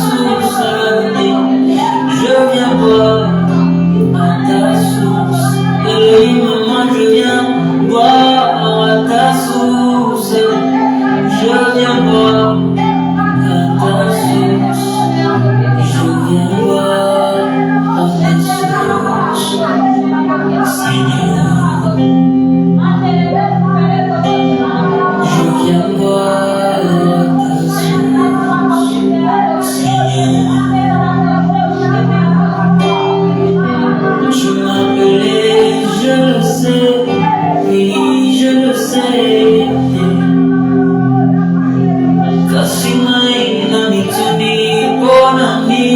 source, je viens boire à ta source. Elohim, moi je viens boire à ta source. Je viens boire à ta source. Je viens boire à ta source. Seigneur, je viens boire à ta source. Seigneur, tu m'appelais, je le sais, oui, je le sais. Kasingai na mituni ponami,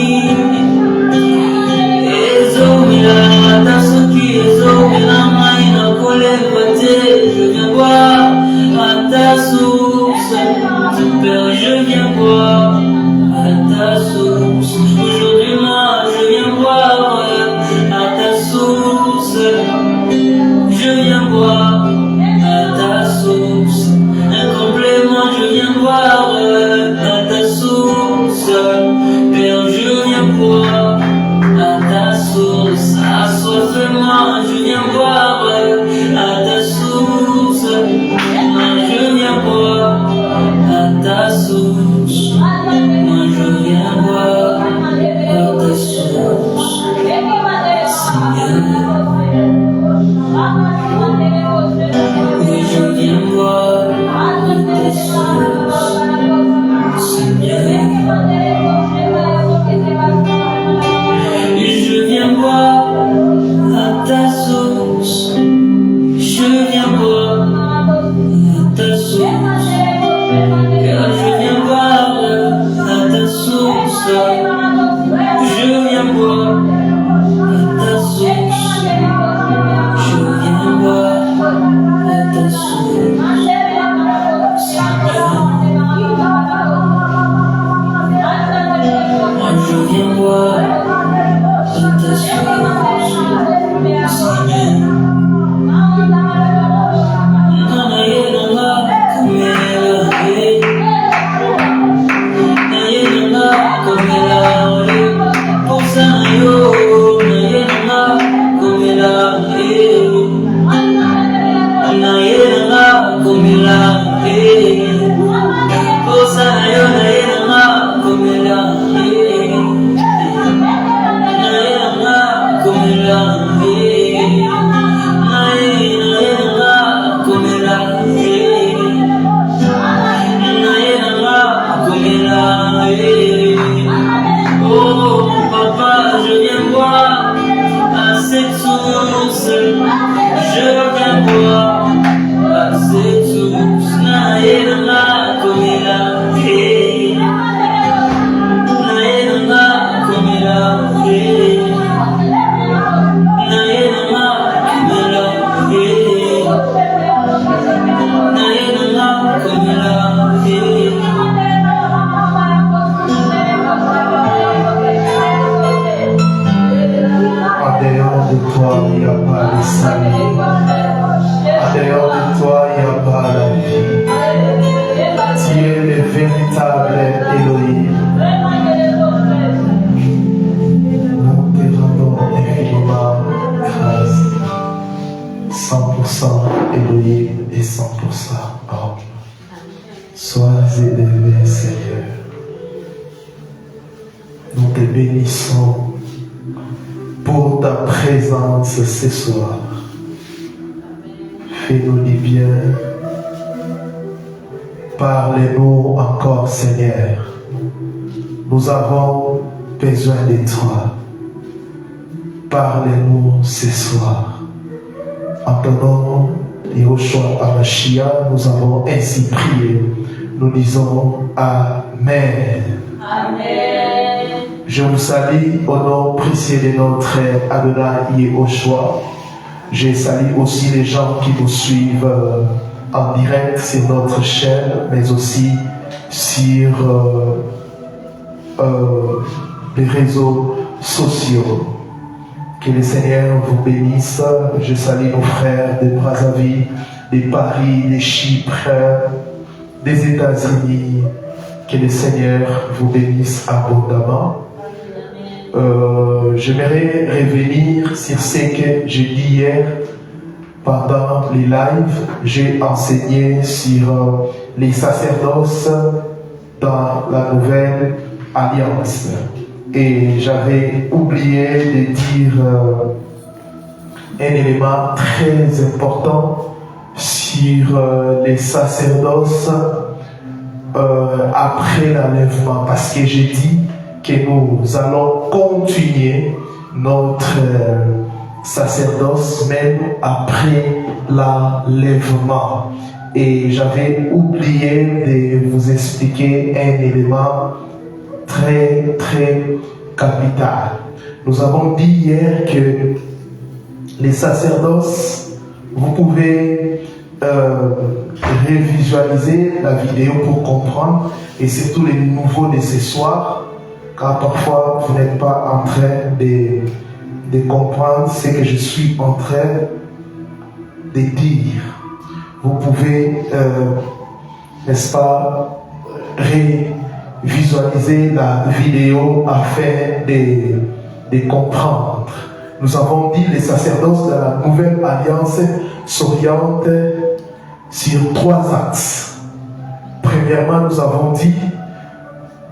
ezomila tasoki, ezomila maina kolevate. Je viens boire à ta source, Père, je viens boire à ta source. Aujourd'hui moi je viens boire à ta source. Je viens boire à ta source. Un complément, je viens boire à ta source. Père, je viens boire à ta source. Assoiffez-moi, je viens boire à ta source. Moi, je viens boire à ta source. Moi, je viens boire à ta source. Seigneur, oui, je viens boire à ta source. Seigneur, je viens boire à ta source. Je viens boire à ta source. Car je viens boire à ta source. Je viens boire à ta source. Je viens boire à ta source. Seigneur, moi je viens boire à ta source. Seigneur, oh papa, je viens boire à cette source. Je viens boire à cette source. Naïna komela, naïna komela, naïna komela, naïna komela. En dehors de toi, il n'y a pas de salut. En dehors de toi, il n'y a pas la vie. Tu es le véritable Elohim. Nous te rendons infiniment grâce. 100% Elohim et 100% homme. Sois élevé, Seigneur. Nous te bénissons pour ta présence ce soir. Fais-nous du bien. Parlez-nous encore, Seigneur. Nous avons besoin de toi. Parlez-nous ce soir. En ton nom, Yehoshua HaMashiach, nous avons ainsi prié. Nous disons Amen. Amen. Je vous salue au nom précieux de notre Adonai Yehoshua. Je salue aussi les gens qui nous suivent en direct sur notre chaîne, mais aussi sur les réseaux sociaux. Que le Seigneur vous bénisse. Je salue nos frères de Brazzaville, de Paris, de Chypre, des États-Unis, Que le Seigneur vous bénisse abondamment. J'aimerais revenir sur ce que j'ai dit hier pendant les lives. J'ai enseigné sur les sacerdoces dans la Nouvelle Alliance. Et j'avais oublié de dire un élément très important sur les sacerdoces après l'enlèvement, parce que j'ai dit que nous allons continuer notre sacerdoce même après l'enlèvement. Et j'avais oublié de vous expliquer un élément très capital. Nous avons dit hier que les sacerdoces, vous pouvez révisualiser la vidéo pour comprendre, et surtout les nouveaux de ce soir, car parfois vous n'êtes pas en train de comprendre ce que je suis en train de dire. Vous pouvez, n'est-ce pas, révisualiser la vidéo afin de comprendre. Nous avons dit les sacerdoces de la Nouvelle Alliance s'orientent sur 3 axes. Premièrement, nous avons dit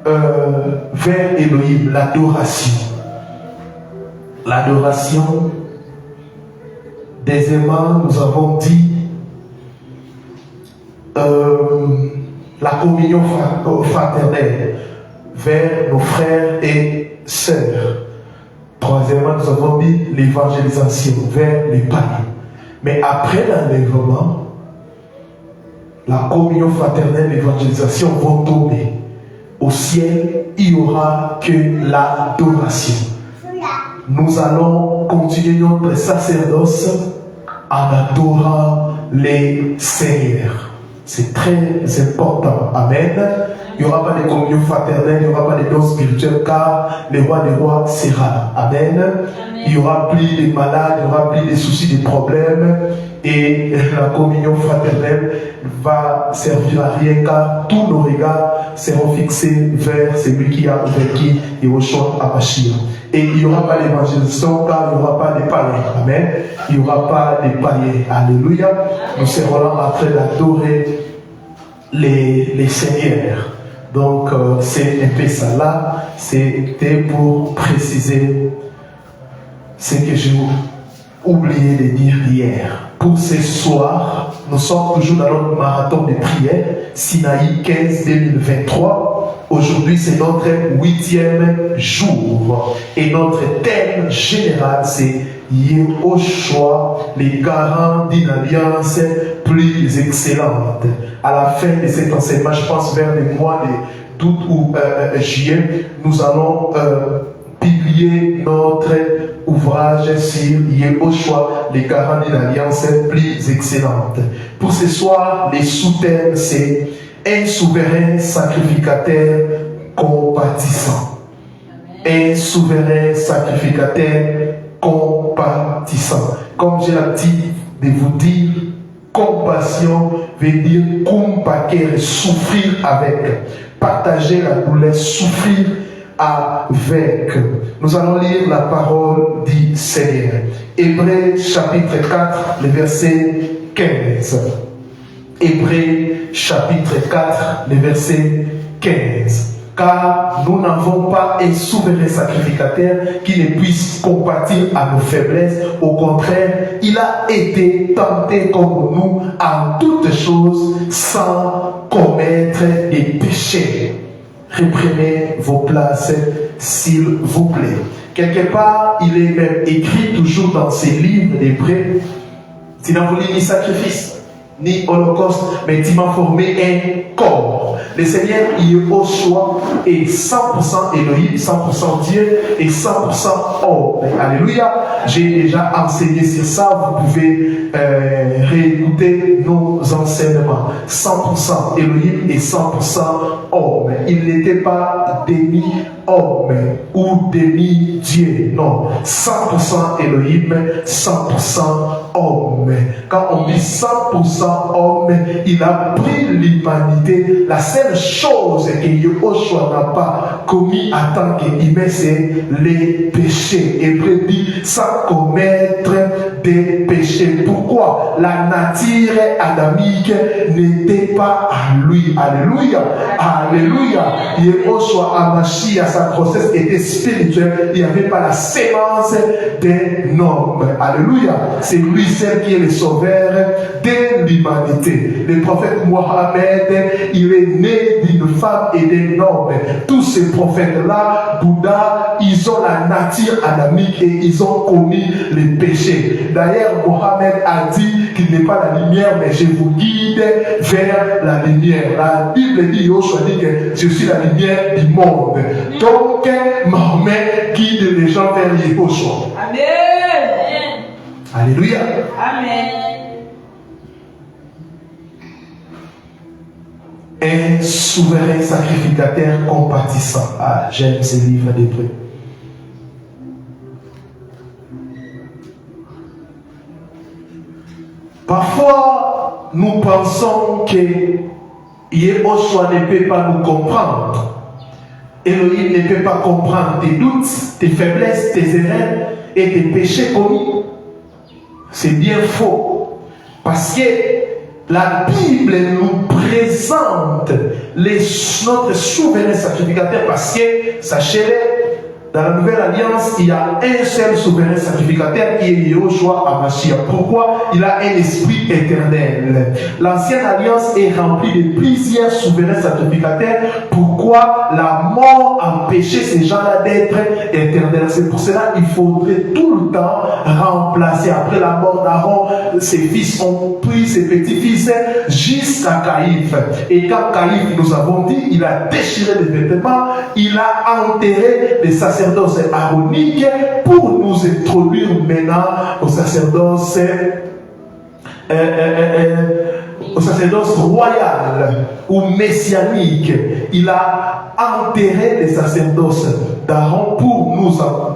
vers Elohim, l'adoration. L'adoration. Deuxièmement, nous avons dit la communion fraternelle vers nos frères et sœurs. Troisièmement, nous avons dit l'évangélisation vers les païens. Mais après l'enlèvement, la communion fraternelle et l'évangélisation vont tomber. Au ciel, il n'y aura que l'adoration. Nous allons continuer notre sacerdoce en adorant les seigneurs. C'est très important. Amen. Il n'y aura pas de communion fraternelle, il n'y aura pas de dons spirituels, car le roi des rois sera. Amen. Il n'y aura plus de malades, il n'y aura plus de soucis, de problèmes. Et la communion fraternelle va servir à rien, car tous nos regards seront fixés vers celui qui a vaincu Yahushua HaMashiach. Et il n'y aura pas d'évangélisation, car il n'y aura pas de païens. Amen. Il n'y aura pas de païens. Alléluia. Nous serons là en train d'adorer les seigneurs. Donc c'est un peu ça là. C'était pour préciser ce que j'ai oublié de dire hier. Pour ce soir, nous sommes toujours dans notre marathon de prière, Sinaï 15 2023. Aujourd'hui, c'est notre 8e jour. Et notre thème général, c'est Yahushua, les garants d'une alliance plus excellente. À la fin de cet enseignement, je pense vers le mois d'août ou juillet, nous allons publier notre ouvrage sur Yahushua, les garants d'une alliance plus excellente. Pour ce soir, les sous-thèmes, c'est un souverain sacrificateur compatissant. Un souverain sacrificateur compatissant. Comme j'ai l'habitude de vous dire, compassion veut dire compaquer, souffrir avec, partager la douleur, souffrir avec. Nous allons lire la parole du Seigneur. Hébreux chapitre 4, le verset 15. Hébreux chapitre 4, le verset 15. Car nous n'avons pas un souverain sacrificateur qui ne puisse compatir à nos faiblesses. Au contraire, il a été tenté comme nous en toutes choses sans commettre des péchés. Reprenez vos places, s'il vous plaît. Quelque part, il est même écrit toujours dans ces livres d'Hébreux, tu n'as voulu ni sacrifice, ni holocauste, mais tu m'as formé un corps. Le Seigneur Yahushua est 100% Elohim, 100% Dieu et 100% homme. Alléluia. J'ai déjà enseigné sur ça. Vous pouvez réécouter nos enseignements. 100% Elohim et 100% homme. Il n'était pas demi demi-homme ou demi-dieu. Non, 100% Elohim, 100% homme. Quand on dit 100% homme, il a pris l'humanité. La seule chose que Yehoshua n'a pas commis en tant qu'humain, c'est les péchés. Hébreu dit sans commettre des péchés. Pourquoi? La nature adamique n'était pas à lui. Alléluia. Alléluia. Yehoshua Hamashiach, sa grossesse était spirituelle. Il n'y avait pas la sémence d'un homme. Alléluia. C'est lui seul qui est le sauveur de l'humanité. Le prophète Mohammed, il est né d'une femme et d'un homme. Tous ces prophètes-là, Bouddha, ils ont la nature adamique et ils ont commis les péchés. D'ailleurs, Mohammed a dit qu'il n'est pas la lumière, mais je vous guide vers la lumière. La Bible dit, Yoshua dit que je suis la lumière du monde. Donc, Mohammed guide les gens vers Yehoshua. Amen. Alléluia. Amen. Un souverain sacrificateur compatissant. Ah, j'aime ce livre d'Hébreux. Parfois, nous pensons que Yehoshua ne peut pas nous comprendre. Elohim ne peut pas comprendre tes doutes, tes faiblesses, tes erreurs et tes péchés commis. C'est bien faux. Parce que la Bible nous présente notre souverain sacrificateur. Parce que, sachez-le, dans la nouvelle alliance, il y a un seul souverain sacrificateur qui est Yehoshua Hamashiach. Pourquoi? Il a un esprit éternel. L'ancienne alliance est remplie de plusieurs souverains sacrificateurs. Pourquoi la mort empêchait ces gens-là d'être éternels? C'est pour cela qu'il faudrait tout le temps remplacer. Après la mort d'Aaron, ses fils ont pris ses petits-fils jusqu'à Caïphe. Et quand Caïphe, nous avons dit, il a déchiré les vêtements, il a enterré les sacerdoce aronique pour nous introduire maintenant au sacerdoce royal ou messianique. Il a enterré les sacerdoces d'Aaron pour nous introduire.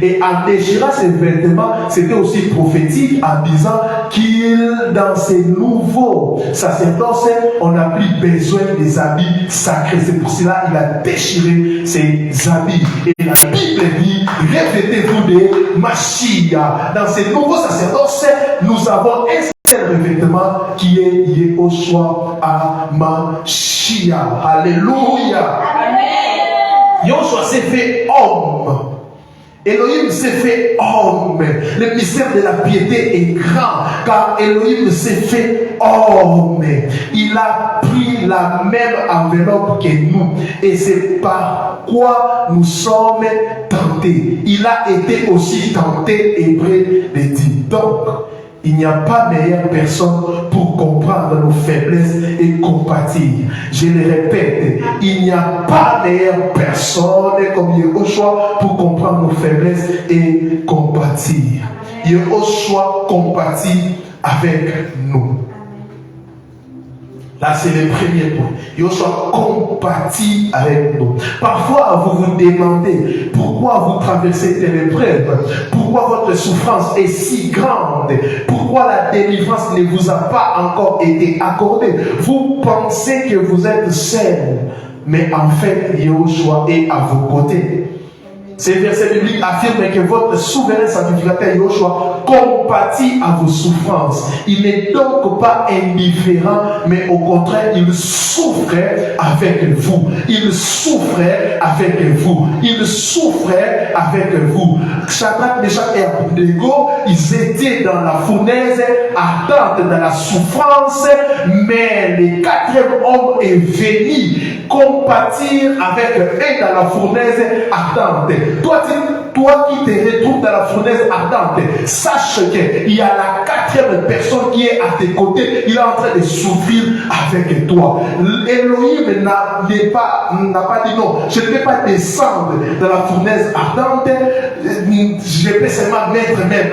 Et en déchirant ses vêtements, c'était aussi prophétique en disant qu'il, dans ces nouveaux sacerdoces, on n'a plus besoin des habits sacrés. C'est pour cela qu'il a déchiré ses habits. Et la Bible dit, revêtez-vous de Mashiach. Dans ces nouveaux sacerdoces, nous avons un seul revêtement qui est Yehoshua Hamashiach. Alléluia. Yehoshua s'est fait homme. Elohim s'est fait homme. Le mystère de la piété est grand, car Elohim s'est fait homme. Il a pris la même enveloppe que nous. Et c'est par quoi nous sommes tentés. Il a été aussi tenté, Hébreu le dit. Donc, il n'y a pas meilleure personne pour comprendre nos faiblesses et compatir. Je le répète, il n'y a pas meilleure personne comme Yehoshua pour comprendre nos faiblesses et compatir. Yehoshua compatit avec nous. Là, c'est le premier point. Yehoshua compatit avec nous. Parfois, vous vous demandez pourquoi vous traversez telle épreuve, pourquoi votre souffrance est si grande, pourquoi la délivrance ne vous a pas encore été accordée. Vous pensez que vous êtes seul, mais en fait, Yehoshua est à vos côtés. Ces versets bibliques affirment que votre souverain sacrificateur Yehoshua compatit à vos souffrances. Il n'est donc pas indifférent, mais au contraire, il souffrait avec vous. Il souffrait avec vous. Il souffrait avec vous. Shadrach, Meshach et Abednego, ils étaient dans la fournaise, ardente dans la souffrance, mais le quatrième homme est venu compatir avec eux dans la fournaise ardente. Toi qui te retrouves dans la fournaise ardente, sache qu'il y a la quatrième personne qui est à tes côtés. Il est en train de souffrir avec toi. Elohim n'a pas dit non. Je ne vais pas descendre dans la fournaise ardente. Je peux seulement mettre même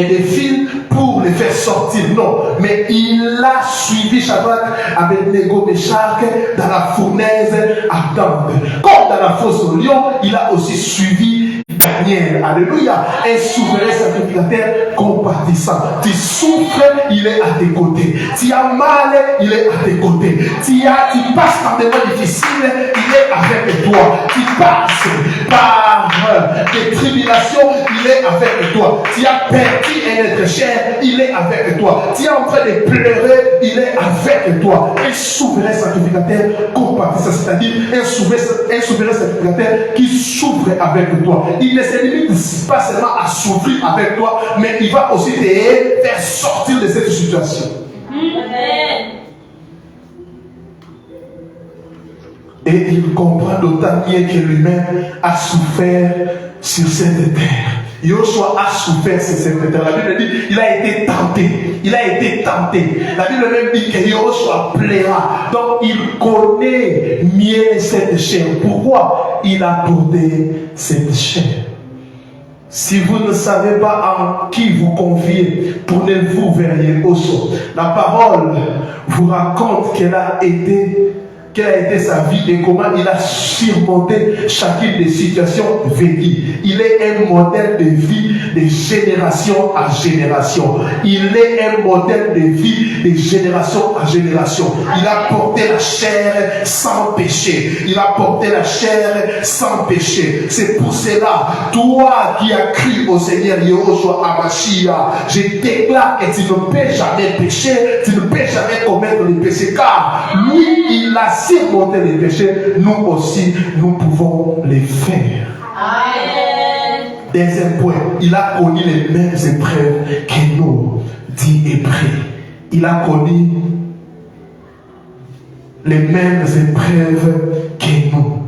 des fils pour les faire sortir. Non, mais il a suivi Shadrach, Abednego, Meshach dans la fournaise ardente. Comme dans la fosse au lion, il a aussi suivi Daniel. Alléluia. Un souverain sacrificateur compatissant. Tu souffres, il est à tes côtés. Tu as mal, il est à tes côtés. Tu passes par des moments difficiles, il est avec toi. Tu passes par des tribulations, il est avec toi. Tu as perdu un être cher, il est avec toi. Tu es en train de pleurer, il est avec toi. Un souverain sacrificateur compatissant, c'est-à-dire un souverain sacrificateur qui souffre avec toi. Il ne se limite pas seulement à souffrir avec toi, mais il va aussi te faire sortir de cette situation. Amen. Et il comprend d'autant mieux que lui-même a souffert sur cette terre. Joshua a souffert sur cette terre. La Bible dit il a été tenté. Il a été tenté. La Bible même dit que Joshua plaira. Donc il connaît mieux cette chair. Pourquoi il a porté cette chair? Si vous ne savez pas en qui vous confiez, tournez-vous vers Joshua. La parole vous raconte qu'elle a été sa vie et comment il a surmonté chacune des situations vécues. Il est un modèle de vie de génération à génération. Il est un modèle de vie de génération à génération. Il a porté la chair sans péché. Il a porté la chair sans péché. C'est pour cela, toi qui as cru au Seigneur Yahushua Hamashiach, je déclare que tu ne peux jamais pécher, tu ne peux jamais commettre le péché, car lui, il a surmonter les péchés, nous aussi, nous pouvons les faire. Amen. Deuxième point, il a connu les mêmes épreuves que nous, dit Hébreu. Il a connu les mêmes épreuves que nous.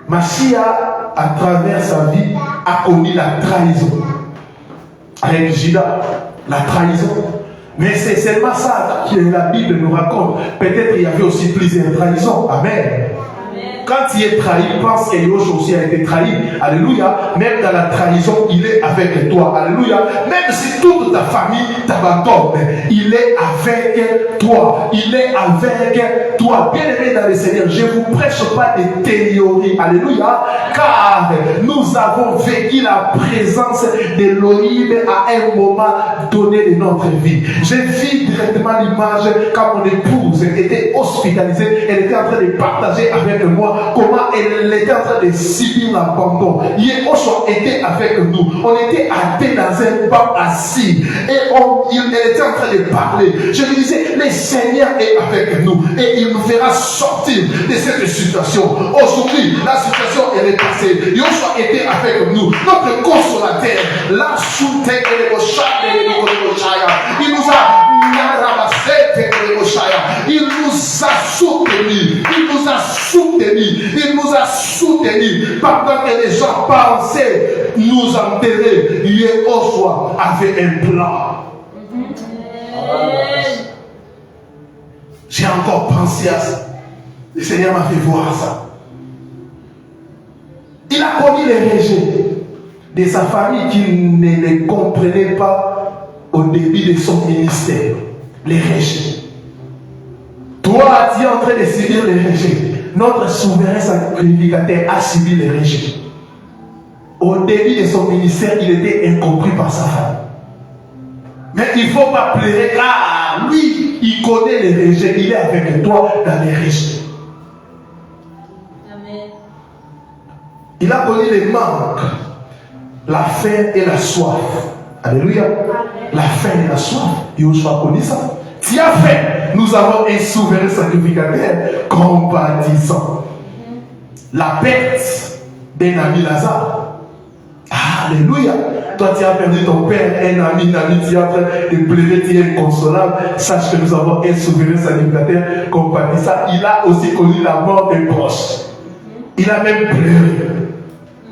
Mashiach, à travers sa vie, a connu la trahison. Avec Judas, la trahison. Mais c'est seulement ça que la Bible nous raconte. Peut-être qu'il y avait aussi plusieurs trahisons. Amen. Quand il est trahi, pense que Joshua aussi a été trahi. Alléluia. Même dans la trahison, il est avec toi. Alléluia. Même si toute ta famille t'abandonne, il est avec toi. Il est avec toi. Bien aimé dans le Seigneur, je ne vous prêche pas des théories. Alléluia. Car nous avons vécu la présence d'Elohim à un moment donné de notre vie. J'ai vu directement l'image quand mon épouse était hospitalisée. Elle était en train de partager avec moi comment elle était en train de subir l'abandon. Joshua était avec nous. On était assis dans un banc assis. Et elle était en train de parler. Je lui disais, le Seigneur est avec nous. Et il nous fera sortir de cette situation. Aujourd'hui, la situation elle est passée. Joshua était avec nous. Notre consolateur, la soutien et les il nous a il nous a soutenus. Il nous a soutenus. Il nous a soutenus. Pendant que les gens pensaient nous enterrer, Joshua avait un plan. J'ai encore pensé à ça. Le Seigneur m'a fait voir ça. Il a connu les rejets de sa famille qui ne les comprenait pas au début de son ministère. Les rejets. Toi, tu es en train de subir les rejets. Notre souverain sacrificateur a subi les rejets. Au début de son ministère, il était incompris par sa femme. Mais il ne faut pas pleurer car lui, il connaît les rejets. Il est avec toi dans les rejets. Amen. Il a connu les manques, la faim et la soif. Alléluia. La faim et la soif. Joshua a connu ça. Tu as faim. Nous avons un souverain sacrificateur compatissant. La perte d'un ami Lazare. Alléluia. Toi, tu as perdu ton père, un ami, tu es en train de pleurer, tu es inconsolable. Sache que nous avons un souverain sacrificateur compatissant. Il a aussi connu la mort des proches. Il a même pleuré.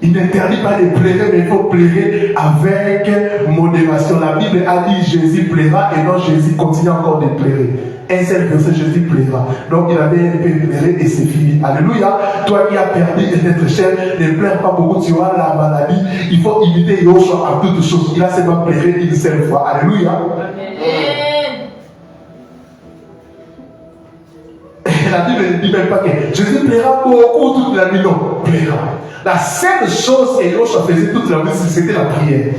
Il n'interdit pas de pleurer, mais il faut pleurer avec modération. La Bible a dit Jésus pleura et non Jésus continue encore de pleurer. Un seul verset, Jésus pleura. Donc il avait un peu pleuré et c'est fini. Alléluia. Toi qui as perdu d'être cher, ne pleure pas beaucoup, tu auras la maladie. Il faut imiter Yoshua à toutes choses. Il a seulement pleuré une seule fois. Alléluia. Amen. La Bible ne dit même pas que Jésus pleura beaucoup toute la nuit. Non, pleura. La seule chose que Yoshua faisait toute la nuit, c'était la prière.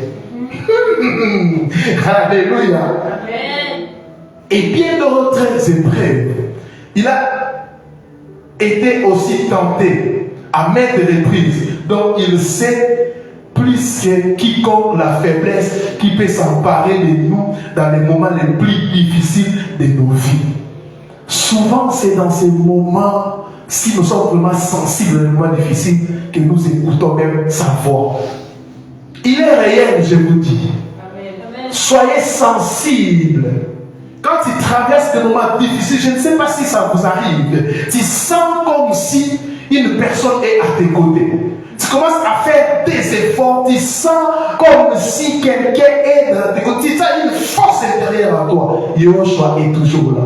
Alléluia. Amen. Et bien d'autres épreuves. Il a été aussi tenté à maintes reprises. Donc il sait plus que quiconque la faiblesse qui peut s'emparer de nous dans les moments les plus difficiles de nos vies. Souvent c'est dans ces moments, si nous sommes vraiment sensibles à des moments difficiles, que nous écoutons même sa voix. Il est réel, je vous dis. Amen. Soyez sensibles. Quand tu traverses des moments difficiles, je ne sais pas si ça vous arrive, tu sens comme si une personne est à tes côtés. Tu commences à faire des efforts, tu sens comme si quelqu'un est dans tes côtés. Tu as une force intérieure en toi. Yoshua est toujours là.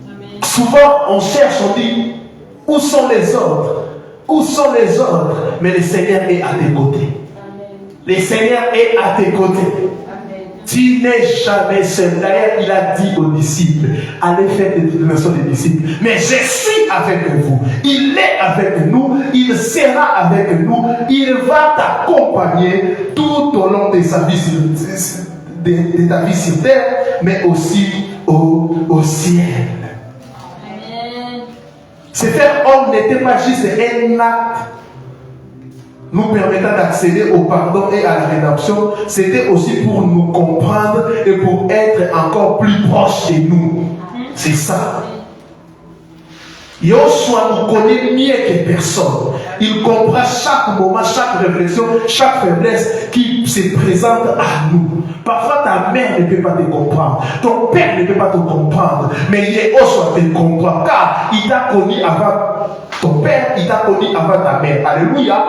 Amen. Souvent, on cherche, on dit, où sont les autres? Où sont les autres? Mais le Seigneur est à tes côtés. Amen. Le Seigneur est à tes côtés. Tu n'es jamais seul. D'ailleurs, il a dit aux disciples, allez faire des dénominations des disciples. Mais je suis avec vous. Il est avec nous. Il sera avec nous. Il va t'accompagner tout au long de sa vie de ta vie sur terre, mais aussi au ciel. Amen. Se faire homme n'était pas juste un acte nous permettant d'accéder au pardon et à la rédemption, c'était aussi pour nous comprendre et pour être encore plus proche de nous. C'est ça. Yoshua nous connaît mieux que personne. Il comprend chaque moment, chaque réflexion, chaque faiblesse qui se présente à nous. Parfois ta mère ne peut pas te comprendre, ton père ne peut pas te comprendre, mais Yoshua te comprend car il t'a connu avant ton père, il t'a connu avant ta mère. Alléluia.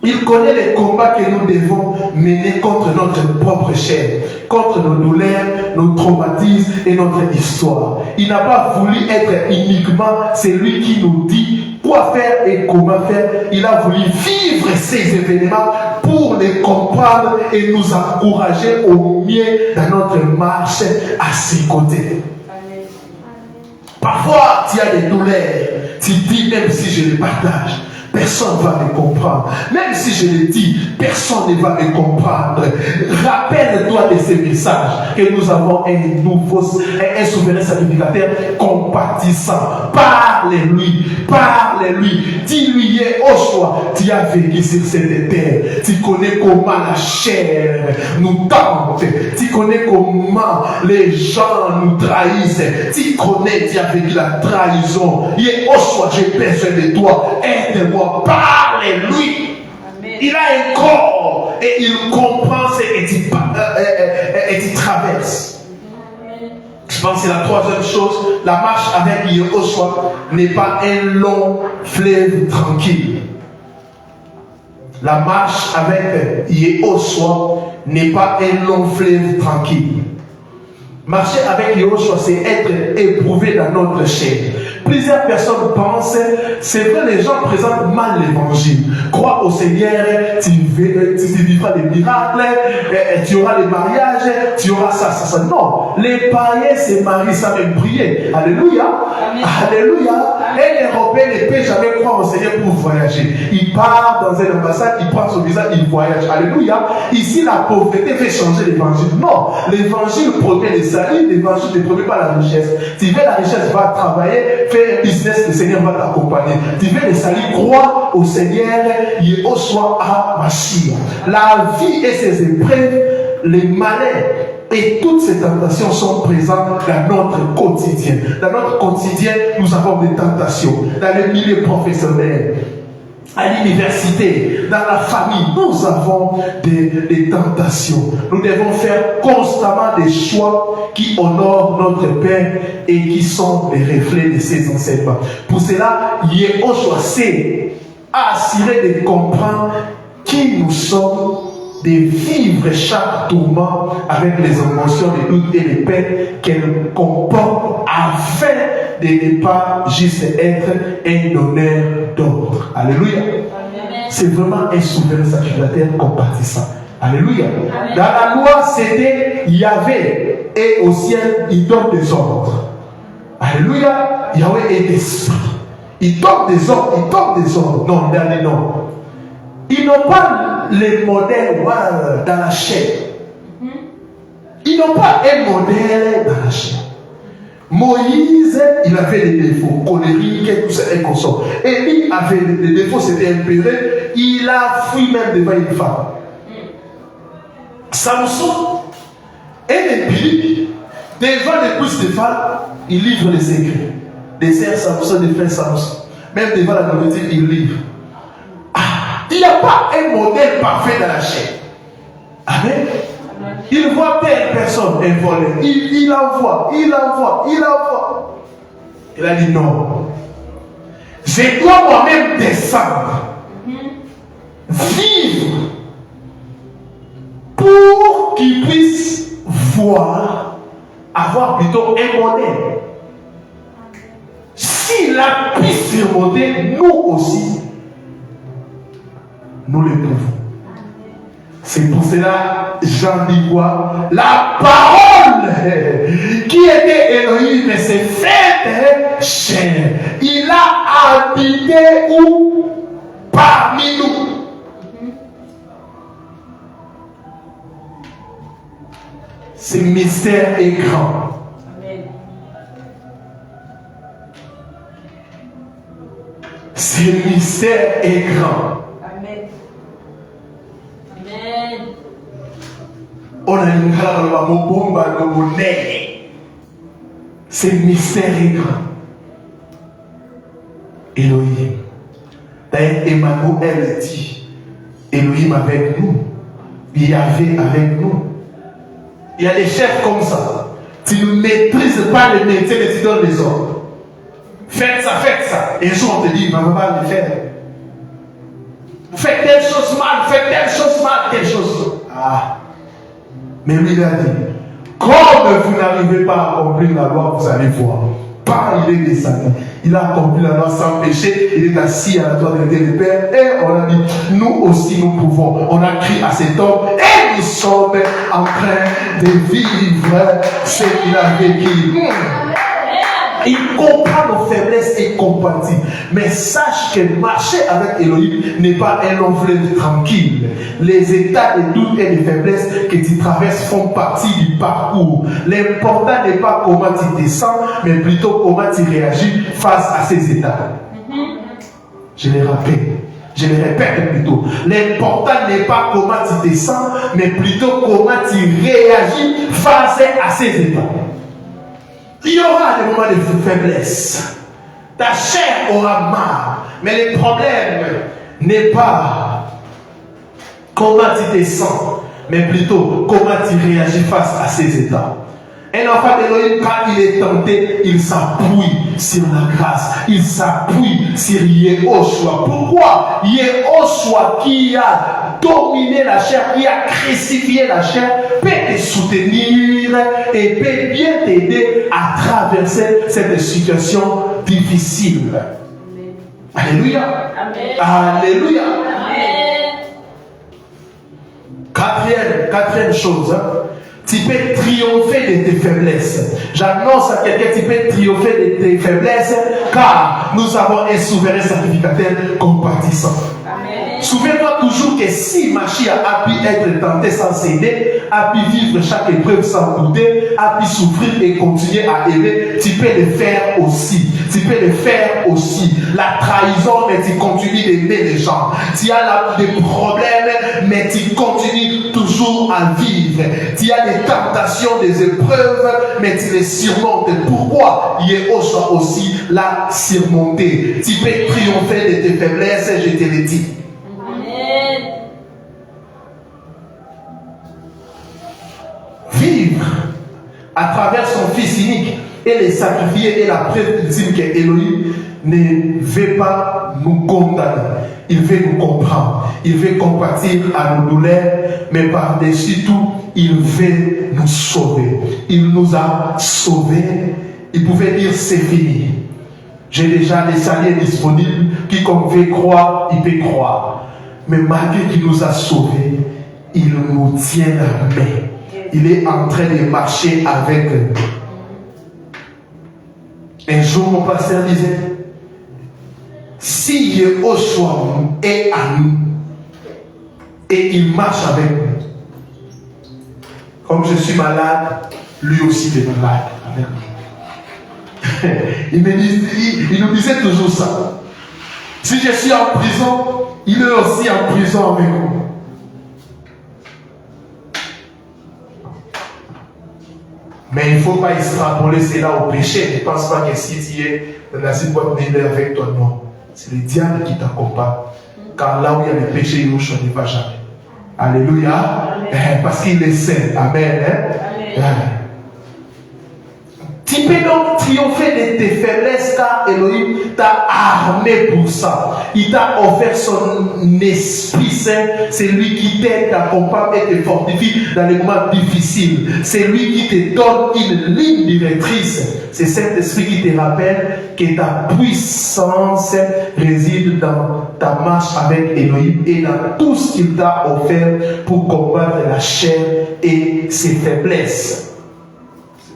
Il connaît les combats que nous devons mener contre notre propre chair, contre nos douleurs, nos traumatismes et notre histoire. Il n'a pas voulu être uniquement celui qui nous dit quoi faire et comment faire. Il a voulu vivre ces événements pour les comprendre et nous encourager au mieux dans notre marche à ses côtés. Parfois, tu as des douleurs, tu dis même si je les partage, personne ne va me comprendre. Même si je le dis, personne ne va me comprendre. Rappelle-toi de ces messages que nous avons un souverain sacrificateur compatissant. Parle-lui, parle-lui. Dis-lui, Yoshua, tu as vécu sur cette terre. Tu connais comment la chair nous tente. Tu connais comment les gens nous trahissent. Tu connais, tu as vécu la trahison. Yoshua, j'ai besoin de toi. Aide-moi. Parle-lui. Il a un corps et il comprend ce que tu traverses. Je pense que c'est la troisième chose. La marche avec Yoshua n'est pas un long fleuve tranquille. La marche avec Yoshua n'est pas un long fleuve tranquille. Marcher avec Yoshua, c'est être éprouvé dans notre chair. Plusieurs personnes pensent, c'est vrai, les gens présentent mal l'évangile. Crois au Seigneur, tu vivras des miracles, tu auras des mariages, tu auras ça. Non, les païens se marient sans même prier. Alléluia. Amen. Alléluia. Un Européen ne peut jamais croire au Seigneur pour voyager. Il part dans une ambassade, il prend son visa, il voyage. Alléluia. Ici, la pauvreté fait changer l'évangile. Non, l'évangile promet le salut, l'évangile ne promet pas la richesse. Tu veux la richesse, va travailler, fais un business, le Seigneur va t'accompagner. Tu veux le salut, crois au Seigneur, Yoshua à Mashiach. La vie et ses épreuves, les malheurs et toutes ces tentations sont présentes dans notre quotidien. Dans notre quotidien, nous avons des tentations. Dans le milieu professionnel, à l'université, dans la famille, nous avons des tentations. Nous devons faire constamment des choix qui honorent notre Père et qui sont les reflets de ses enseignements. Pour cela, Yoshua sait a assuré de comprendre qui nous sommes, de vivre chaque tourment avec les émotions, les doutes et les peines qu'elle comporte afin de ne pas juste être un donneur d'ordre. Alléluia. C'est vraiment un souverain sacrificateur compatissant. Alléluia. Dans la loi, c'était Yahvé et au ciel, il donne des ordres. Alléluia. Yahvé est esprit. Il donne des ordres, il donne des ordres. Non, dernier non. Ils n'ont pas les modèles dans la chair. Ils n'ont pas un modèle dans la chair. Moïse, il avait des défauts, colérique, tout ça, et consort. Élie avait des défauts, c'était impéré. Il a fui même devant une femme. Samson est empirique. Devant les coups de femmes, il livre les secrets. Des sœurs Samson, des frères Samson. Même devant la nourriture, il livre. Il n'y a pas un modèle parfait dans la chair. Amen. Il voit telle personne un voleur. Il envoie. Il a dit non. Je dois moi-même descendre. Vivre. Pour qu'il puisse voir, avoir plutôt un modèle. S'il a pu surmonter, nous aussi, nous le pouvons. C'est pour cela, Jean dit quoi? La parole qui était Elohim s'est faite chair. Il a habité où? Parmi nous. Ce mystère est grand. Ce mystère est grand. On a une grande ce mystère est grand. Elohim. D'ailleurs, Emmanuel dit Elohim avec nous. Yahvé avec nous. Il y a des chefs comme ça. Tu ne maîtrises pas le métier, mais tu donnes les ordres. Faites ça. Et un jour on te dit, on ne va pas le faire. Faites telle chose mal, telle chose. Ah. Mais lui, il a dit, comme vous n'arrivez pas à accomplir la loi, vous allez voir. Pas il est descendu. Il a accompli la loi sans péché. Il est assis à la droite de Dieu le Père. Et on a dit, nous aussi nous pouvons. On a crié à cet homme. Et nous sommes en train de vivre ce qu'il a vécu. Il comprend nos faiblesses et compatit. Mais sache que marcher avec Elohim n'est pas un long fleuve tranquille. Les états de doute et de faiblesses que tu traverses font partie du parcours. L'important n'est pas comment tu descends, mais plutôt comment tu réagis face à ces états. Je les répète plutôt. L'important n'est pas comment tu descends, mais plutôt comment tu réagis face à ces états. Il y aura des moments de faiblesse. Ta chair aura mal. Mais le problème n'est pas comment tu te sens, mais plutôt comment tu réagis face à ces états. Un enfant d'Elohim, quand il est tenté, il s'appuie sur la grâce. Il s'appuie sur Yehoshua. Pourquoi? Yehoshua qui a dominé la chair, qui a crucifié la chair, peut te soutenir et peut bien t'aider à traverser cette situation difficile. Alléluia. Amen. Alléluia. Amen. Quatrième chose. Tu peux triompher de tes faiblesses. J'annonce à quelqu'un, tu peux triompher de tes faiblesses, car nous avons un souverain sacrificateur compatissant. Souviens-toi toujours que si Machia a pu être tenté sans céder, a pu vivre chaque épreuve sans douter, a pu souffrir et continuer à aimer, tu peux le faire aussi. Tu peux le faire aussi. La trahison, mais tu continues d'aimer les gens. Tu as là des problèmes, mais tu continues toujours à vivre. Tu as des tentations, des épreuves, mais tu les surmontes. Pourquoi? Yehoshua aussi l'a surmonté. Tu peux triompher de tes faiblesses, je te le dis. Vivre à travers son fils unique et les sacrifier est la preuve ultime que Elohim ne veut pas nous condamner. Il veut nous comprendre. Il veut compatir à nos douleurs, mais par-dessus tout, il veut nous sauver. Il nous a sauvés. Il pouvait dire c'est fini. J'ai déjà les salaires disponibles. Quiconque veut croire, il peut croire. Mais malgré qu'il nous a sauvés, il nous tient la main. Il est en train de marcher avec nous. Un jour, mon pasteur disait, si Yehoshua est à nous et il marche avec nous, comme je suis malade, lui aussi est malade avec nous. Il nous disait toujours ça. Si je suis en prison, il est aussi en prison avec nous. Mais il ne faut pas extrapoler cela au péché. Ne pense pas que si tu es dans la situation avec toi, non. C'est le diable qui t'accompagne. Car là où il y a le péché, il ne va jamais. Alléluia. Parce qu'il est saint. Amen. Amen. Tu peux donc triompher de tes faiblesses car Elohim t'a armé pour ça. Il t'a offert son Esprit Saint. C'est lui qui t'aide, t'accompagne et te fortifie dans les moments difficiles. C'est lui qui te donne une ligne directrice. C'est cet esprit qui te rappelle que ta puissance réside dans ta marche avec Elohim et dans tout ce qu'il t'a offert pour combattre la chair et ses faiblesses.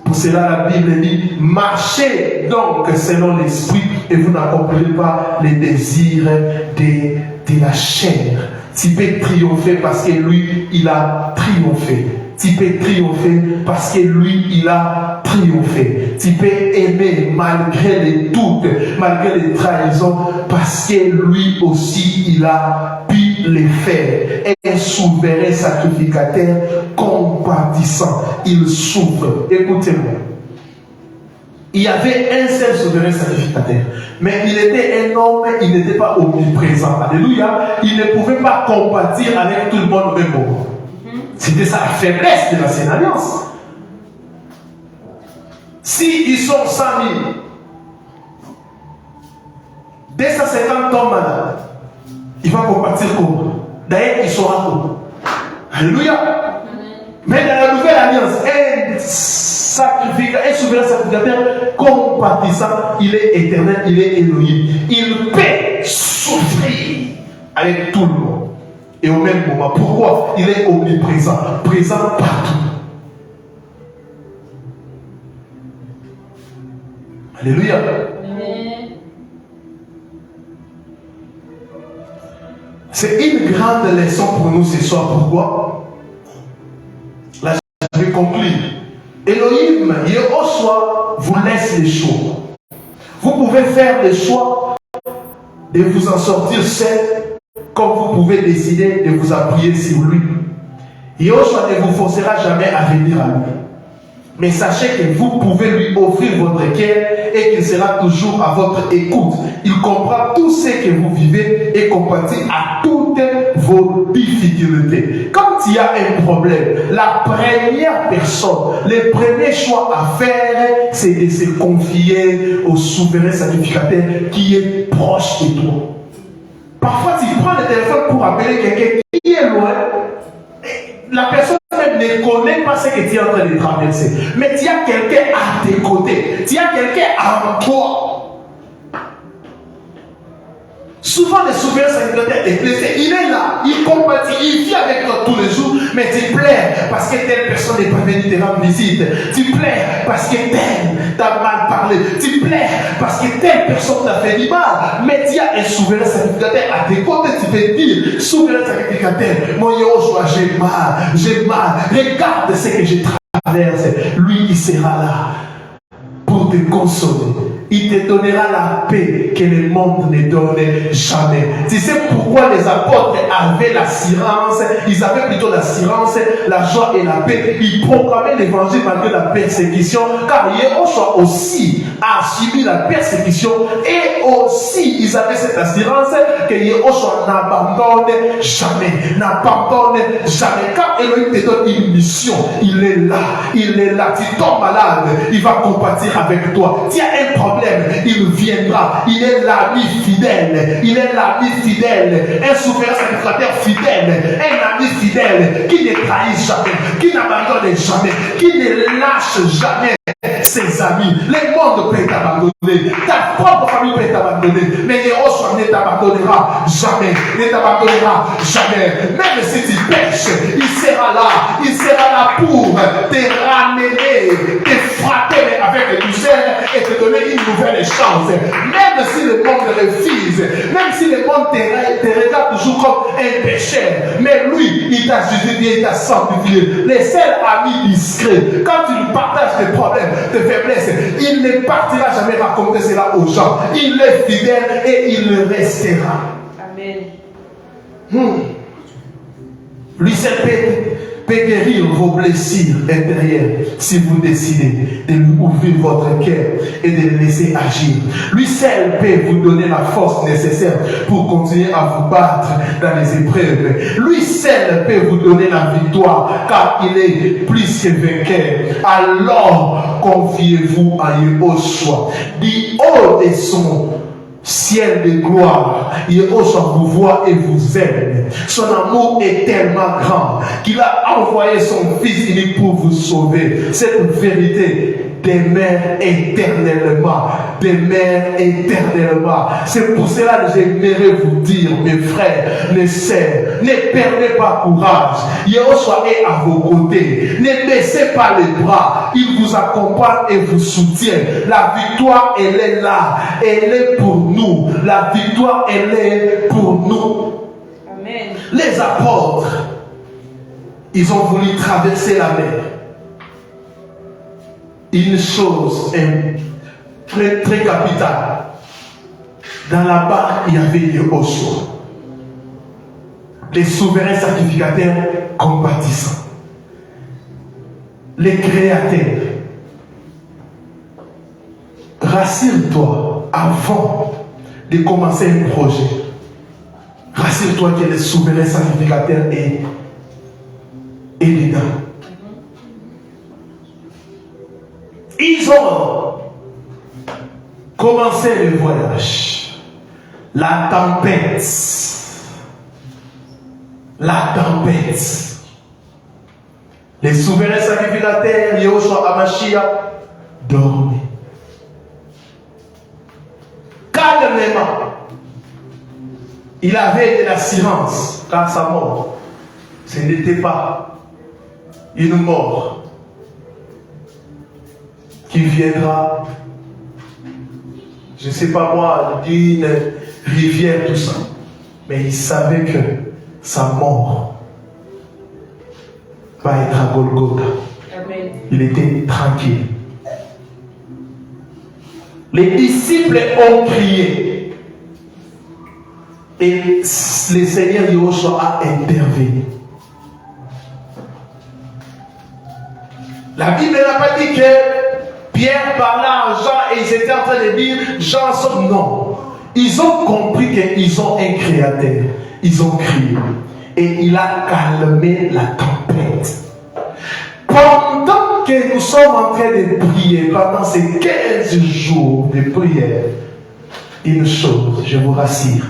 Pour cela, la Bible dit, marchez donc selon l'esprit et vous n'accomplirez pas les désirs de la chair. Tu peux triompher parce que lui, il a triomphé. Tu peux triompher parce que lui, il a triomphé. Tu peux aimer malgré les doutes, malgré les trahisons, parce que lui aussi, il a pu les faire. Un souverain sacrificateur compatissant. Il souffre. Écoutez-moi. Il y avait un seul souverain sacrificateur. Mais il était un homme, il n'était pas omniprésent. Alléluia. Il ne pouvait pas compatir avec tout le monde au même moment. C'était ça la faiblesse de l'ancienne alliance. Si ils sont 100 000, 250 hommes malades, il va compatir comment? D'ailleurs, il sera comment? Alléluia. Mais dans la nouvelle alliance, un souverain sacrificateur compatissant, il est éternel, il est Elohim. Il peut souffrir avec tout le monde. Et au même moment, pourquoi? Il est omniprésent, présent partout. Alléluia. C'est une grande leçon pour nous ce soir. Pourquoi? Là, je vais conclure. Elohim, Yehoshua vous laisse les choix. Vous pouvez faire le choix de vous en sortir seul, comme vous pouvez décider de vous appuyer sur lui. Yehoshua ne vous forcera jamais à venir à lui. Mais sachez que vous pouvez lui offrir votre cœur et qu'il sera toujours à votre écoute. Il comprend tout ce que vous vivez et compatit à toutes vos difficultés. Quand il y a un problème, la première personne, le premier choix à faire, c'est de se confier au souverain sacrificateur qui est proche de toi. Parfois, tu prends le téléphone pour appeler quelqu'un qui est loin. La personne même ne connaît pas ce que tu es en train de traverser. Mais tu as quelqu'un à tes côtés. Tu as quelqu'un en toi. Souvent, les souverains sacrificateurs est blessé. Il est là, il compatit, il vit avec toi tous les jours. Mais tu pleures parce que telle personne n'est pas venue te rendre visite. Tu pleures parce que telle t'a mal parlé. Tu pleures parce que telle personne t'a fait du mal. Mais tu as un souverain sacrificateur à tes côtés. Tu peux dire, souverain sacrificateur, mon Yehoshua, j'ai mal. Regarde ce que je traverse. Lui, il sera là pour te consoler. Il te donnera la paix que le monde ne donne jamais. Tu sais pourquoi les apôtres avaient l'assurance, ils avaient plutôt l'assurance, la joie et la paix. Ils proclamaient l'évangile malgré la persécution, car Yehoshua aussi a subi la persécution et aussi ils avaient cette assurance que Yehoshua n'abandonne jamais. Quand Elohim te donne une mission, il est là. Tu tombes malade, il va compatir avec toi. Tu as un problème problème, il viendra. Il est l'ami fidèle. Il est l'ami fidèle. Un souverain sacrificateur fidèle. Un ami fidèle qui ne trahit jamais, qui n'abandonne jamais, qui ne lâche jamais ses amis. Le monde peut t'abandonner. Ta propre famille peut t'abandonner. Mais Yeshua ne t'abandonnera jamais. Ne t'abandonnera jamais. Même si tu pêches, il sera là. Il sera là pour te ramener, te frapper avec le douceur et te donner une nouvelle chance. Même si le monde refuse, même si le monde te regarde toujours comme un pécheur, mais lui, il t'a justifié, il t'a sanctifié. Les seuls amis discrets, quand tu lui partages tes problèmes, tes faiblesses, il ne partira jamais raconter cela aux gens. Il est fidèle et il le restera. Amen. Lui seul peut guérir vos blessures intérieures si vous décidez de lui ouvrir votre cœur et de le laisser agir. Lui seul peut vous donner la force nécessaire pour continuer à vous battre dans les épreuves. Lui seul peut vous donner la victoire car il est plus que vainqueur. Alors confiez-vous à Yeshua. Du haut de son ciel de gloire, Yeshua vous voit et vous aime. Son amour est tellement grand qu'il a envoyé son fils unique pour vous sauver. Cette vérité demeure éternellement. Demeure éternellement. C'est pour cela que j'aimerais vous dire, mes frères, mes sœurs, ne perdez pas courage. Yeshua est à vos côtés. Ne baissez pas les bras. Il vous accompagne et vous soutient. La victoire, elle est là. Elle est pour nous. La victoire, elle est pour nous. Amen. Les apôtres, ils ont voulu traverser la mer. Une chose très, très capitale. Dans la barque, il y avait Yeshua. Les souverains sacrificateurs compatissants. Les créateurs. Rassure-toi avant de commencer un projet. Rassure-toi que le souverain sacrificateur est dedans. Ils ont commencé le voyage. La tempête. La tempête. Les souverains sacrificateurs, Yeshua Hamashiach, dormaient. Calmement. Il avait de l'assurance car sa mort, ce n'était pas une mort qui viendra, je ne sais pas moi, d'une rivière, tout ça. Mais il savait que sa mort va être à Golgotha. Amen. Il était tranquille. Les disciples ont crié. Et le Seigneur Yeshua a intervenu. La Bible n'a pas dit que Pierre parlait à Jean et ils étaient en train de dire Jean sauve. Non. Ils ont compris qu'ils ont un créateur. Ils ont crié. Et il a calmé la tempête. Pendant que nous sommes en train de prier, pendant ces 15 jours de prière, une chose, je vous rassure,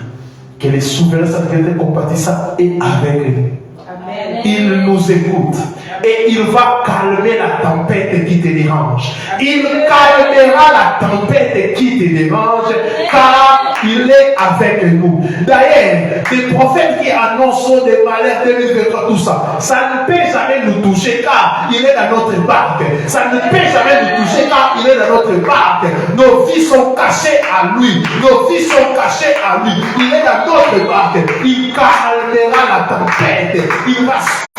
que les souverains sacrificateurs compatissants est avec nous. Amen. Il nous écoute. Et il va calmer la tempête qui te dérange. Il calmera la tempête qui te dérange car il est avec nous. D'ailleurs, des prophètes qui annoncent des malheurs 2023, tout ça, ça ne peut jamais nous toucher car il est dans notre barque. Ça ne peut jamais nous toucher car il est dans notre barque. Nos vies sont cachées à lui. Nos vies sont cachées à lui. Il est dans notre barque. Il calmera la tempête. Il va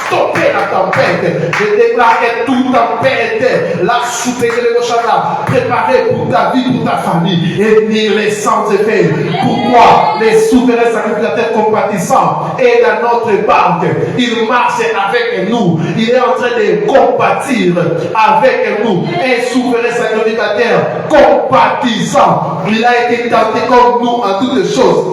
stopper la tempête. Je déclare que toute tempête, la soutenir le Moshana, préparée pour ta vie, pour ta famille, et ni les sans effet. Pourquoi les souverains sacrificateurs compatissants est dans notre barque? Il marche avec nous. Il est en train de compatir avec nous. Un souverain sacrificateur compatissant. Il a été tenté comme nous en toutes choses,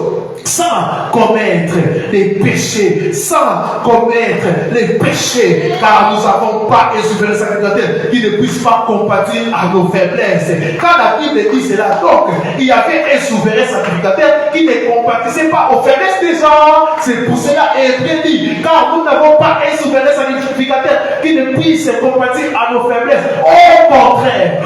sans commettre des péchés, sans commettre les péchés, car nous n'avons pas un souverain sacrificateur qui ne puisse pas compatir à nos faiblesses. Quand la Bible dit cela, donc, il y avait un souverain sacrificateur qui ne compatissait pas aux faiblesses des gens. C'est pour cela Hébreu dit, car nous n'avons pas un souverain sacrificateur qui ne puisse compatir à nos faiblesses.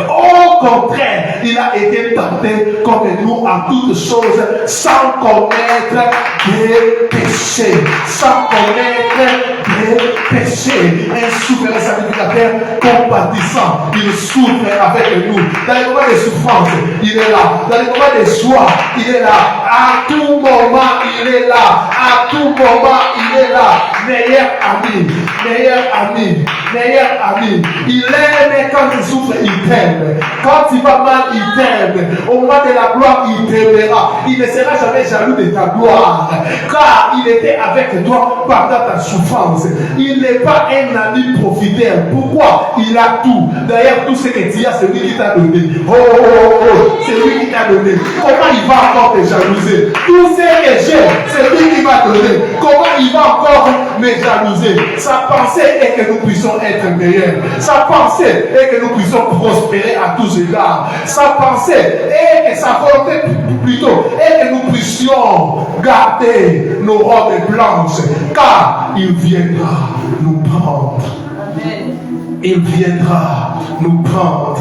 Au contraire, il a été tenté comme nous en toutes choses, sans commettre des péchés, sans commettre des péchés. Un souverain sacrificateur compatissant, il souffre avec nous. Dans les moments de souffrance, il est là. Dans les moments de joie, il est là. À tout moment, il est là. À tout moment, il est là. Meilleur ami, meilleur ami, meilleur ami. Il aime quand il souffre, il t'aime. Quand il va mal, il t'aime. Au moment de la gloire, il t'aimera. Il ne sera jamais jaloux de ta gloire, car il était avec toi pendant ta souffrance. Il n'est pas un ami profiteur. Pourquoi? Il a tout. D'ailleurs, tout ce que tu as, c'est lui qui t'a donné. C'est lui qui t'a donné. Comment il va encore te jalouser? Tout ce que j'ai, c'est lui qui m'a donné. Comment il va encore me jalouser? Sa pensée est que nous puissions être meilleurs. Sa pensée est que nous puissions prospérer à tous égards. Sa pensée est que sa volonté plutôt est que nous puissions garder nos robes blanches, car il viendra nous prendre. Amen. Il viendra nous prendre.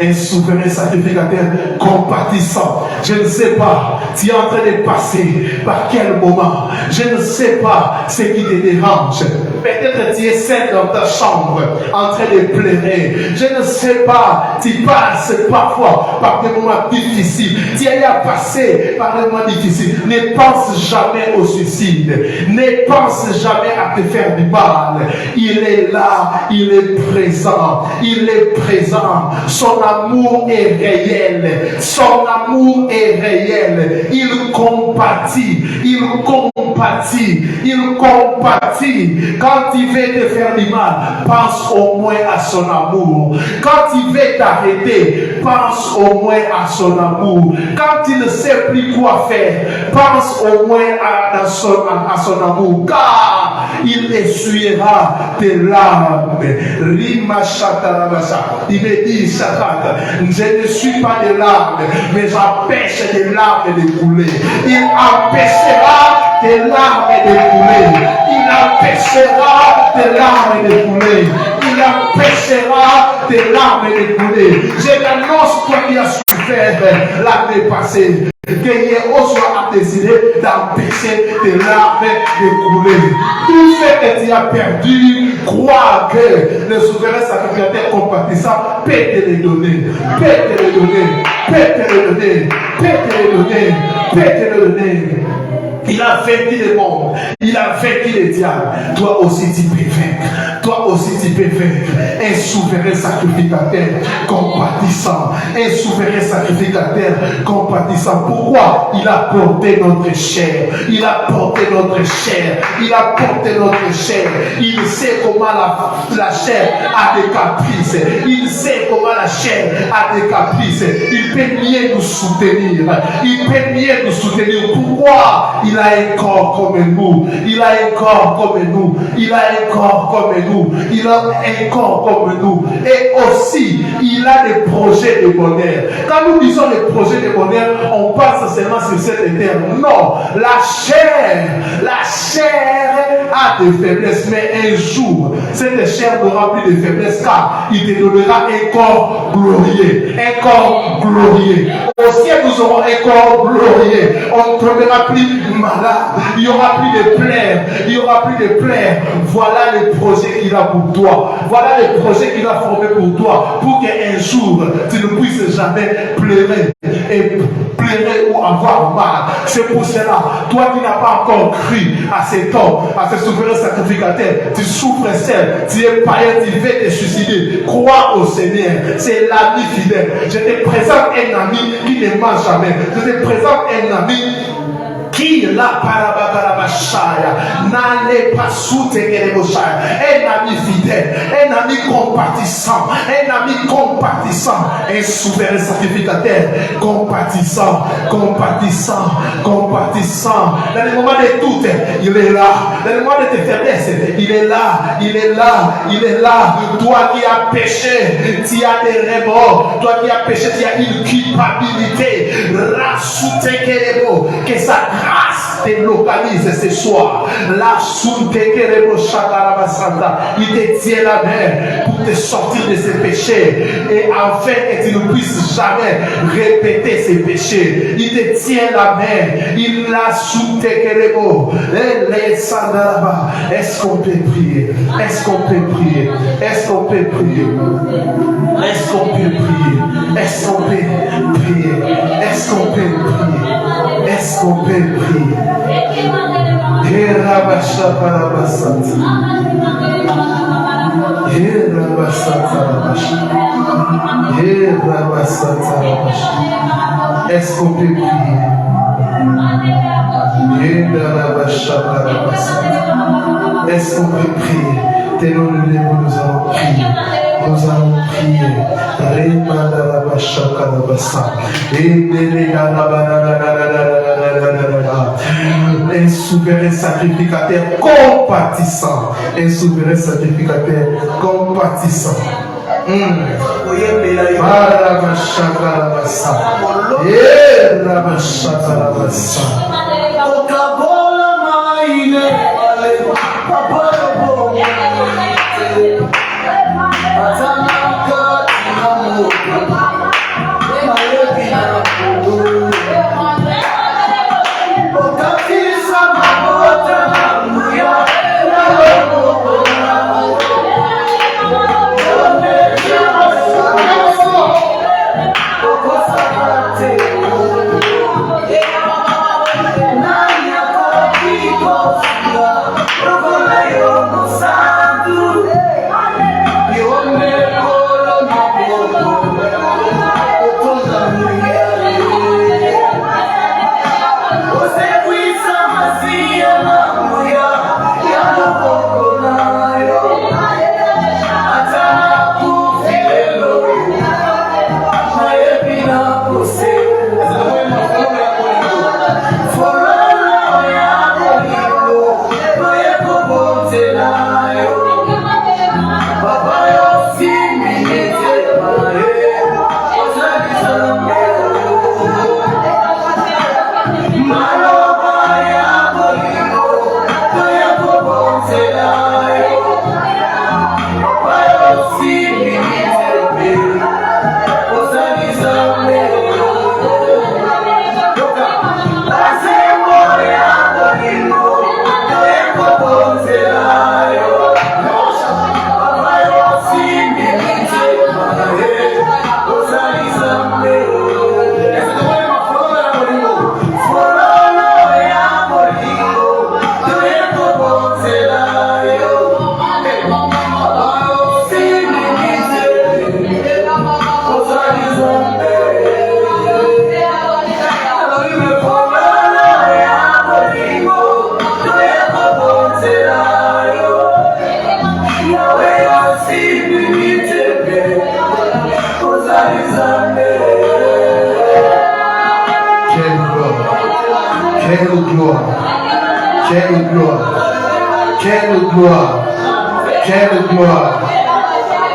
Un souverain sacrificateur compatissant. Je ne sais pas, tu es en train de passer par quel moment. Je ne sais pas ce qui te dérange. Peut-être tu es seul dans ta chambre en train de pleurer. Je ne sais pas, tu passes parfois par des moments difficiles. Tu as passé par des moments difficiles. Ne pense jamais au suicide. Ne pense jamais à te faire du mal. Il est là, il est présent. Il est présent. Son amour est réel. Son amour est réel. Il compatit. Il compatit. Il compatit. Quand il veut te faire du mal, pense au moins à son amour. Quand il veut t'arrêter, pense au moins à son amour. Quand il ne sait plus quoi faire, pense au moins à son amour. Car il essuiera tes larmes. Il me dit, Satan, je ne suis pas des larmes, mais j'empêche des larmes de couler. Il empêchera tes larmes de couler. Il empêchera tes larmes de couler. Il empêchera tes larmes de couler. Je t'annonce, toi qui as souffert l'année passée, que Yéhovah soit désiré d'empêcher tes larmes de couler. Tout ce que tu as perdu, crois que le souverain sacrificateur compatissant peut te le donner. Peut te le donner. Peut te le donner. Peut te le donner. Peut te le donner. Il a vaincu le monde. Il a vaincu le diable. Toi aussi tu peux vaincre. Toi aussi tu peux vaincre. Un souverain sacrificateur compatissant. Un souverain sacrificateur compatissant. Pourquoi? Il a porté notre chair. Il a porté notre chair. Il a porté notre chair. Il sait comment la chair a des caprices. Il sait comment la chair a des caprices. Il peut mieux nous soutenir. Il peut mieux nous soutenir. Pourquoi? Il a un corps comme nous. Il a un corps comme nous. Il a un corps comme nous. Il a un corps comme nous. Et aussi, il a des projets de bonheur. Quand nous disons les projets de bonheur, on passe seulement sur cette terre. Non, la chair a des faiblesses, mais un jour, cette chair n'aura plus de faiblesses, car il te donnera un corps glorieux. Un corps glorieux. Au ciel, nous aurons un corps glorieux. On ne tombera plus malade. Il n'y aura plus de plaies. Il n'y aura plus de plaies. Voilà les projets qu'il a pour toi. Voilà les projets qu'il a formés pour toi. Pour qu'un jour, tu ne puisses jamais pleurer. Et pleurer ou avoir mal. C'est pour cela, toi qui n'as pas encore cru à cet homme, à ce souverain sacrificateur, tu souffres seul, tu es païen, tu veux te suicider. Crois au Seigneur. C'est l'ami fidèle. Je te présente un ami qui ne ment jamais. Je te présente un ami qui la parababarabashaya, n'allez pas soutenir les moshaya, un ami fidèle, un ami compatissant, un souverain sacrificateur, compatissant. Dans les moments de doute, il est là. Dans les moments de tes faiblesses, il est là. Toi qui as péché, tu as des remords. Toi qui as péché, tu as une culpabilité. Que sa grâce te localise ce soir. Il te tient la main pour te sortir de ses péchés et afin que tu ne puisses jamais répéter ces péchés. Il te tient la main. Il l'a soutenu. Est-ce qu'on peut prier? Est-ce qu'on peut prier? Est-ce qu'on peut prier? Est-ce qu'on peut prier? Est-ce qu'on peut prier? Est-ce qu'on peut prier? Est-ce qu'on peut prier? Est-ce qu'on peut prier? Est-ce qu'on peut prier? Tel nous allons prier. Nous allons prier. Un souverain sacrificateur compatissant. Un souverain sacrificateur compatissant.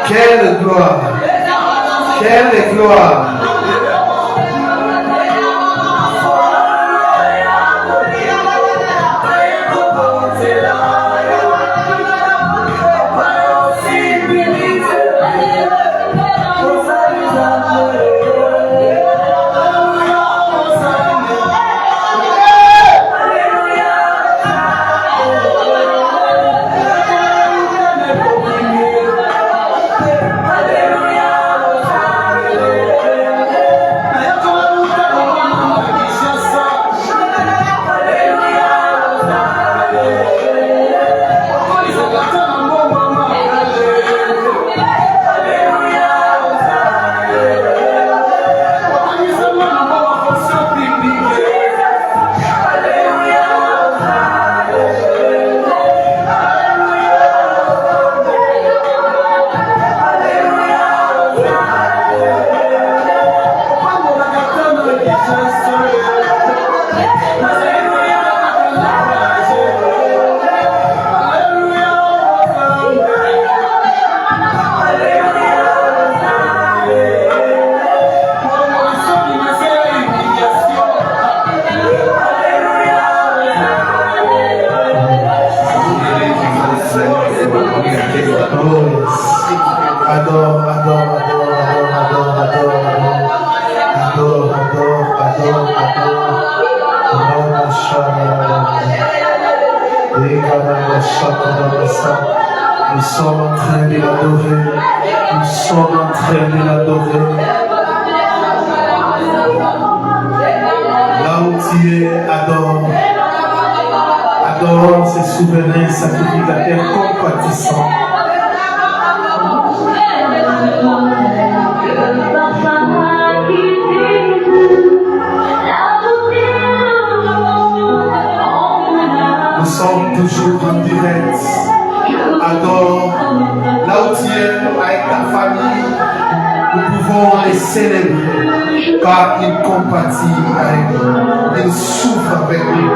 Quelle gloire! Nous sommes en train de l'adorer. Nous sommes en train de l'adorer. Là où tu es, adore. Adore ce souverain sacrificateur compatissant. Nous sommes toujours en direct. Adore. Là où tu es avec ta famille, nous pouvons les célébrer car il compatit avec nous. Il souffre avec nous.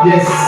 Yes.